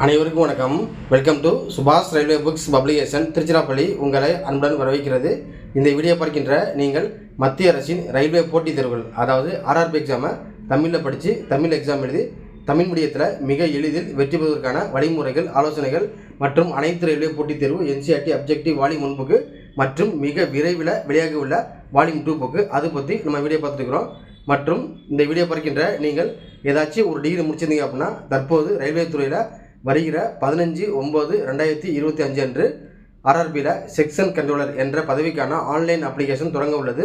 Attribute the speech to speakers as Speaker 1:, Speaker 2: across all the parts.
Speaker 1: அனைவருக்கும் வணக்கம். Welcome to சுபாஷ் ரயில்வே புக்ஸ் பப்ளிகேஷன் திருச்சிராப்பள்ளி உங்களை அன்புடன் வரவேற்கிறது. இந்த வீடியோ பார்க்கின்ற நீங்கள் மத்திய அரசின் ரயில்வே போட்டித் தேர்வுகள், அதாவது ஆர்ஆர்பி எக்ஸாமை தமிழில் படித்து தமிழ் எக்ஸாம் எழுதி தமிழ் மீடியத்தில் மிக எளிதில் வெற்றி பெறுவதற்கான வழிமுறைகள், ஆலோசனைகள் மற்றும் அனைத்து ரயில்வே போட்டித் தேர்வு என்சிஆர்டி அப்ஜெக்டிவ் வால்யூம் 1 புக்கு மற்றும் மிக விரைவில் வெளியாக உள்ள வால்யூம் 2 புக்கு அது பற்றி நம்ம வீடியோ பார்த்துருக்கிறோம். மற்றும் இந்த வீடியோ பார்க்கின்ற நீங்கள் ஏதாச்சும் ஒரு டிகிரி முடிச்சிருந்தீங்க அப்படின்னா தற்போது ரயில்வே துறையில் வருகிற 15/9/2025 அன்று ஆர்ஆர்பியில் செக்ஷன் கண்ட்ரோலர் என்ற பதவிக்கான ஆன்லைன் அப்ளிகேஷன் தொடங்க உள்ளது.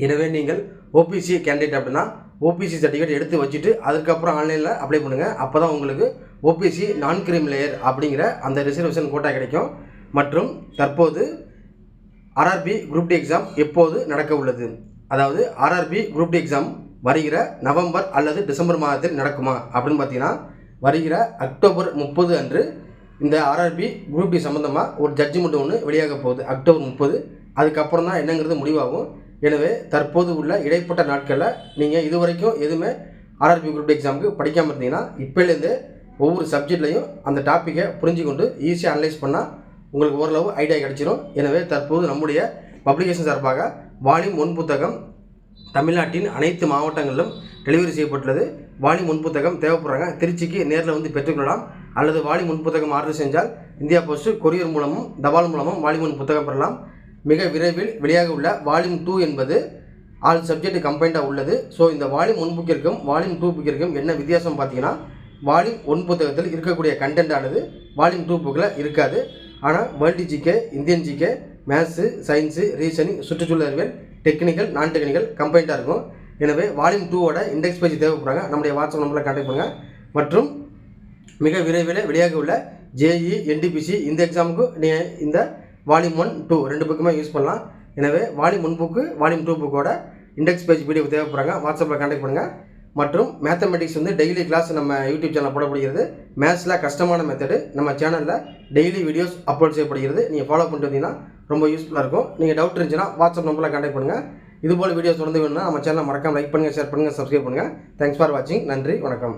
Speaker 1: எனவே நீங்கள் ஓபிசி கேண்டிடேட் அப்படின்னா ஓபிசி சர்டிஃபிகேட் எடுத்து வச்சுட்டு அதுக்கப்புறம் ஆன்லைனில் அப்ளை பண்ணுங்கள். அப்போ தான் உங்களுக்கு ஓபிசி நான் கிரீம் லேயர் அப்படிங்கிற அந்த ரிசர்வேஷன் கோட்டா கிடைக்கும். மற்றும் தற்போது ஆர்ஆர்பி குரூப் டி எக்ஸாம் எப்போது நடக்க உள்ளது, அதாவது ஆர்ஆர்பி குரூப் டி எக்ஸாம் வருகிற நவம்பர் அல்லது டிசம்பர் மாதத்தில் நடக்குமா அப்படின்னு பார்த்தீங்கன்னா வருகிற அக்டோபர் 30 அன்று இந்த ஆர்ஆர்பி குரூப் டி சம்மந்தமாக ஒரு ஜட்ஜ்மெண்ட் ஒன்று வெளியாக போகுது. அக்டோபர் 30 அதுக்கப்புறம் தான் என்னங்கிறது முடிவாகும். எனவே தற்போது உள்ள இடைப்பட்ட நாட்களில் நீங்கள் இதுவரைக்கும் எதுவுமே ஆர்ஆர்பி குரூப் டி எக்ஸாமுக்கு படிக்காமல் இருந்தீங்கன்னா இப்போலேருந்து ஒவ்வொரு சப்ஜெக்ட்லையும் அந்த டாப்பிக்கை புரிஞ்சுக்கொண்டு ஈஸியாக அனலைஸ் பண்ணால் உங்களுக்கு ஓரளவு ஐடியா கிடைச்சிடும். எனவே தற்போது நம்முடைய பப்ளிகேஷன் சார்பாக வால்யூம் 1 புத்தகம் தமிழ்நாட்டின் அனைத்து மாவட்டங்களிலும் டெலிவரி செய்யப்பட்டுள்ளது. வால்யூம் 1 புத்தகம் தேவைப்படுறாங்க திருச்சிக்கு நேரில் வந்து பெற்றுக்கொள்ளலாம். அல்லது வால்யூம் 1 புத்தகம் ஆர்டர் செஞ்சால் இந்தியா போஸ்ட் கொரியர் மூலமும் தபால் மூலமும் வால்யூம் 1 புத்தகம் பெறலாம். மிக விரைவில் வெளியாக உள்ள வால்யூம் 2 என்பது ஆல் சப்ஜெக்ட் கம்பைண்டாக உள்ளது. ஸோ இந்த வால்யூம் 1 புக்கிற்கும் வால்யூம் 2 புக்கிற்கும் என்ன வித்தியாசம் பார்த்தீங்கன்னா, வால்யூம் 1 புத்தகத்தில் இருக்கக்கூடிய கண்டென்ட் ஆனது வால்யூம் 2 புக்கில் இருக்காது. ஆனால் world GK, Indian GK, maths, science, reasoning, சுற்றுச்சூழல் அறிவியல், டெக்னிக்கல், நான் டெக்னிக்கல் கம்பைண்டாக இருக்கும். எனவே வால்யூம் 2ஓட இண்டெக்ஸ் பேஜ் தேவைப்படுறாங்க நம்முடைய வாட்ஸ்அப் நம்பரில் கான்டாக்ட் பண்ணுங்கள். மற்றும் மிக விரைவில் வெளியாக உள்ள ஜேஇ, என்டிபிசி இந்த எக்ஸாமுக்கு நீங்கள் இந்த வால்யூம் 1, 2 2 புக்குமே யூஸ் பண்ணலாம். எனவே வால்யூம் 1 புக்கு வால்யூம் 2 புக்கோட இண்டெக்ஸ் பேஜ் பிடிஎஃப் தேவைப்படுறாங்க வாட்ஸ்அப்பில் கான்டாக்ட் பண்ணுங்கள். மற்றும் மேத்தமெட்டிக்ஸ் வந்து டெய்லி கிளாஸ் நம்ம யூடியூப் சேனலில் போடப்படுகிறது. மேத்ஸில் கஷ்டமான மெத்தடு நம்ம சேனலில் டெய்லி வீடியோஸ் அப்லோட் செய்யப்படுகிறது. நீங்கள் ஃபாலோ பண்ணிட்டு வந்தீங்கன்னா ரொம்ப யூஸ்ஃபுல்லாக இருக்கும். நீங்கள் டவுட் இருந்துச்சுன்னா வாட்ஸ்அப் நம்பரில் கான்டாக்ட் பண்ணுங்கள். இதுபோல் வீடியோஸ் தொடர்ந்து வேணும்னா நம்ம சேனலை மறக்காமல் லைக் பண்ணுங்கள், ஷேர் பண்ணுங்கள், சப்ஸ்கிரைப் பண்ணுங்கள். தேங்க்ஸ் ஃபார் வாட்சிங். நன்றி, வணக்கம்.